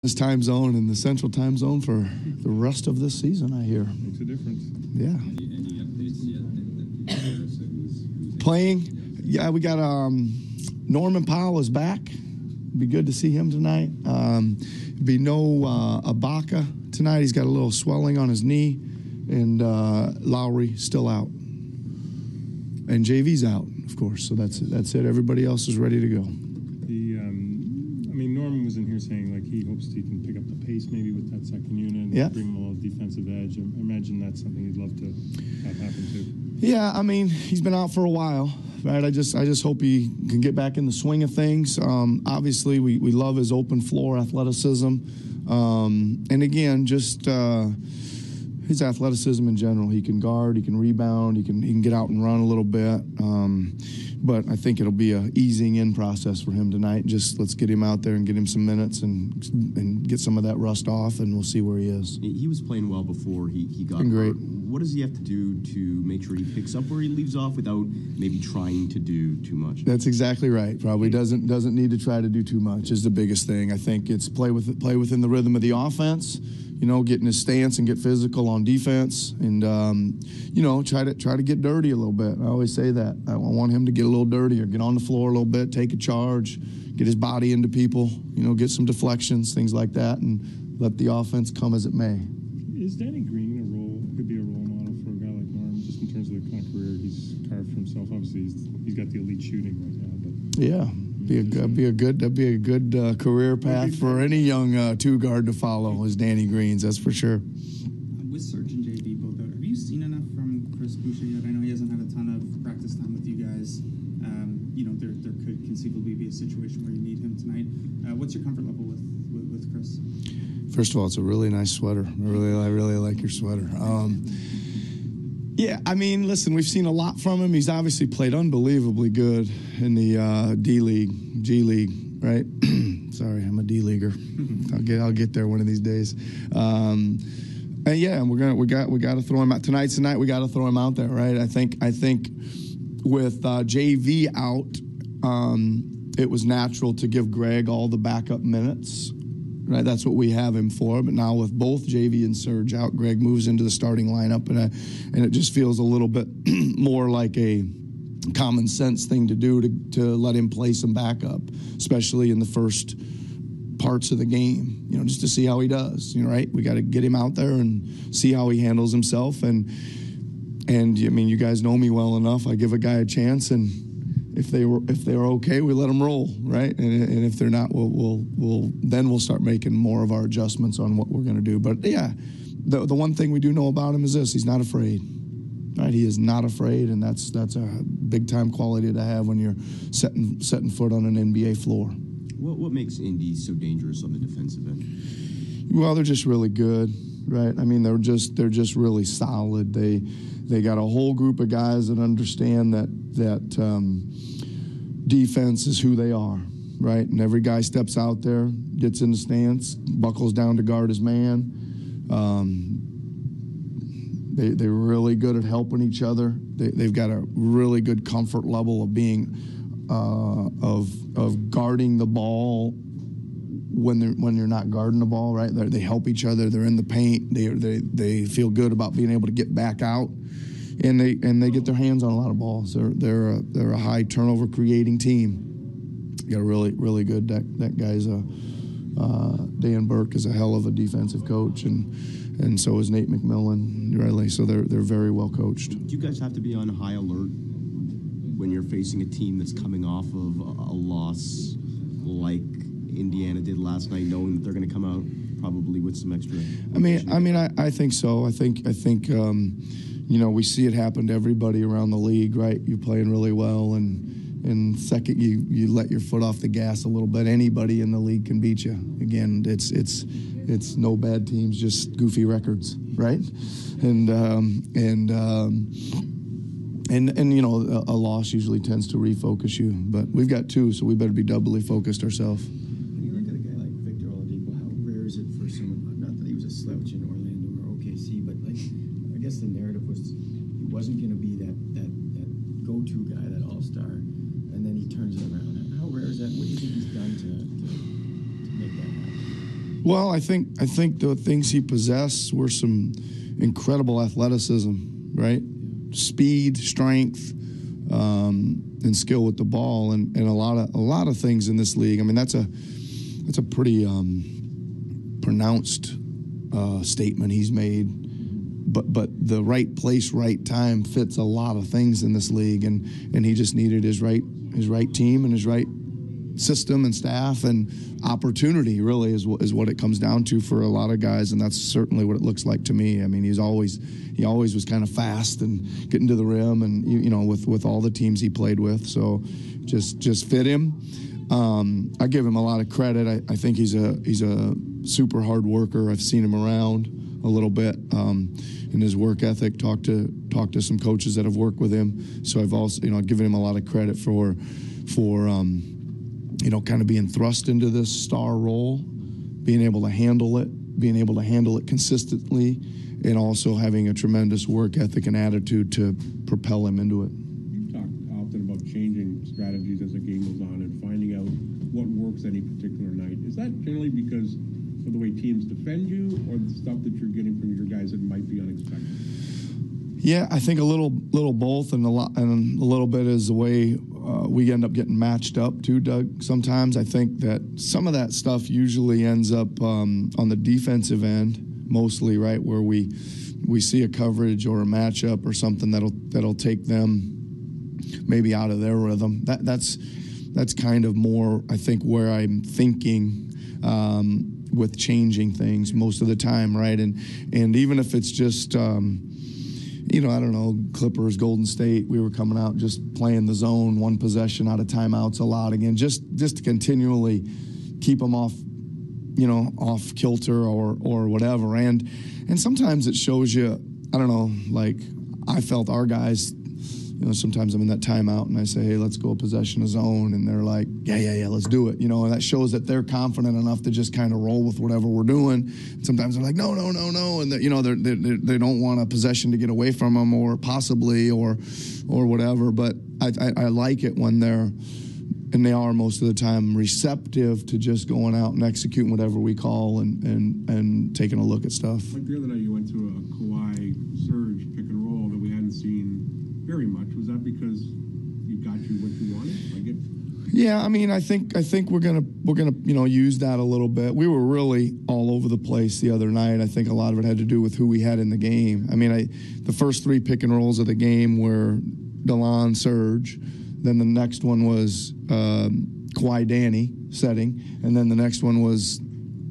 this time zone and the central time zone for the rest of this season, I hear. Makes a difference. Yeah. Any updates yet? Playing, yeah, we got Norman Powell is back. Be good to see him tonight. Be no Ibaka tonight. He's got a little swelling on his knee, and Lowry still out, and JV's out, of course. So that's it. Everybody else is ready to go. Norman was in here saying like he hopes he can pick up the pace maybe with that second unit and bring him a little defensive edge. I imagine that's something he'd love to have happen too. Yeah, I mean, he's been out for a while, right? I just hope he can get back in the swing of things. Obviously, we love his open floor athleticism. And again, just his athleticism in general. He can guard, he can rebound, he can get out and run a little bit. But I think it'll be a easing in process for him tonight. Just let's get him out there and get him some minutes and get some of that rust off, and we'll see where he is. He was playing well before he got great. hurt. What does he have to do to make sure he picks up where he leaves off without maybe trying to do too much? That's exactly right. Probably doesn't need to try to do too much is the biggest thing. I think it's play within the rhythm of the offense. Get in his stance and get physical on defense, and try to get dirty a little bit. I always say that. I want him to get a little dirtier, get on the floor a little bit, take a charge, get his body into people, get some deflections, things like that, and let the offense come as it may. Is Danny Green could be a role model for a guy like Norm, just in terms of the kind of career he's carved for himself? Obviously, he's got the elite shooting right now, but yeah. That'd be a good career path for any young two guard to follow is Danny Green's, that's for sure. With Serge and JV both out, have you seen enough from Chris Boucher yet? I know he hasn't had a ton of practice time with you guys. There could conceivably be a situation where you need him tonight. What's your comfort level with Chris? First of all, it's a really nice sweater. I really like your sweater. Yeah, I mean, listen, we've seen a lot from him. He's obviously played unbelievably good in the D-League, G-League, right? Sorry, I'm a D-leaguer. I'll get there one of these days. And yeah, we got to throw him out tonight's the night. We got to throw him out there, right? I think with JV out, it was natural to give Greg all the backup minutes. Right, that's what we have him for. But now with both JV and Serge out, Greg moves into the starting lineup, and it just feels a little bit more like a common sense thing to do to let him play some backup, especially in the first parts of the game. Just to see how he does. Right? We got to get him out there and see how he handles himself. And I mean, you guys know me well enough. I give a guy a chance, and if they're okay, we let them roll, right? And if they're not, we'll start making more of our adjustments on what we're going to do. But yeah, the one thing we do know about him is this: he's not afraid. Right? He is not afraid, and that's a big time quality to have when you're setting foot on an NBA floor. What makes Indy so dangerous on the defensive end? Well, they're just really good, right? I mean, they're just really solid. They got a whole group of guys that understand that defense is who they are, right? And every guy steps out there, gets in the stance, buckles down to guard his man. They're really good at helping each other. They've got a really good comfort level of being of guarding the ball when you're not guarding the ball, right? They help each other. They're in the paint. They feel good about being able to get back out. And they get their hands on a lot of balls. They're a high turnover creating team. You got a really good that guy's Dan Burke is a hell of a defensive coach, and so is Nate McMillan, really. So they're very well coached. Do you guys have to be on high alert when you're facing a team that's coming off of a loss like Indiana did last night, knowing that they're going to come out probably with some extra? I think so. I think. We see it happen to everybody around the league, right? You're playing really well, and second you let your foot off the gas a little bit. Anybody in the league can beat you. Again, it's no bad teams, just goofy records, right? And a loss usually tends to refocus you. But we've got two, so we better be doubly focused ourselves. When you look at a guy like Victor Oladipo, how rare is it for someone? Not that he was a slouch in Orlando or OKC, but I guess the narrative was he wasn't going to be that go-to guy, that all-star, and then he turns it around. How rare is that? What do you think he's done to make that happen? Well, I think the things he possessed were some incredible athleticism, right? Speed, strength, and skill with the ball, and a lot of things in this league. I mean, that's a pretty pronounced statement he's made. But the right place, right time fits a lot of things in this league, and he just needed his right team and his right system and staff and opportunity. Really is what it comes down to for a lot of guys, and that's certainly what it looks like to me. I mean, he always was kind of fast and getting to the rim, and with all the teams he played with, so just fit him. I give him a lot of credit. I think he's a super hard worker. I've seen him around a little bit in his work ethic. Talked to some coaches that have worked with him. So I've also given him a lot of credit for kind of being thrust into this star role, being able to handle it consistently, and also having a tremendous work ethic and attitude to propel him into it. You talk often about changing strategies as the game goes on and finding out what works any particular night. Is that generally because of the way teams defend you, or the stuff that you're getting from your guys that might be unexpected? Yeah, I think a little both, and a little bit is the way we end up getting matched up too, Doug. Sometimes I think that some of that stuff usually ends up on the defensive end, mostly, right, where we see a coverage or a matchup or something that'll take them maybe out of their rhythm. That's kind of more, I think, where I'm thinking with changing things most of the time, right? And even if it's just I don't know, Clippers, Golden State, we were coming out just playing the zone, one possession out of timeouts a lot again, just to continually keep them off kilter or whatever. And sometimes it shows you, I don't know, like I felt our guys, sometimes I'm in that timeout and I say, hey, let's go possession of zone. And they're like, yeah, let's do it. And that shows that they're confident enough to just kind of roll with whatever we're doing. And sometimes they're like, no. And they don't want a possession to get away from them or possibly or whatever. But I like it when they are most of the time receptive to just going out and executing whatever we call and taking a look at stuff. Like the other night you went to a Kawhi Surge pick and roll that we hadn't seen very much. Was that because you got you what you wanted? Yeah, I mean, I think we're gonna use that a little bit. We were really all over the place the other night. I think a lot of it had to do with who we had in the game. I mean, the first three pick and rolls of the game were DeLon Surge. Then the next one was Kawhi Danny setting, and then the next one was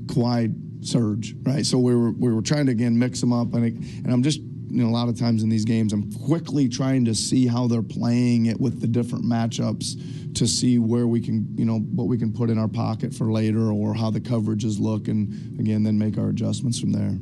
Kawhi Surge. Right, so we were trying to again mix them up, and I'm just. A lot of times in these games, I'm quickly trying to see how they're playing it with the different matchups to see where we can, what we can put in our pocket for later or how the coverages look, and again, then make our adjustments from there.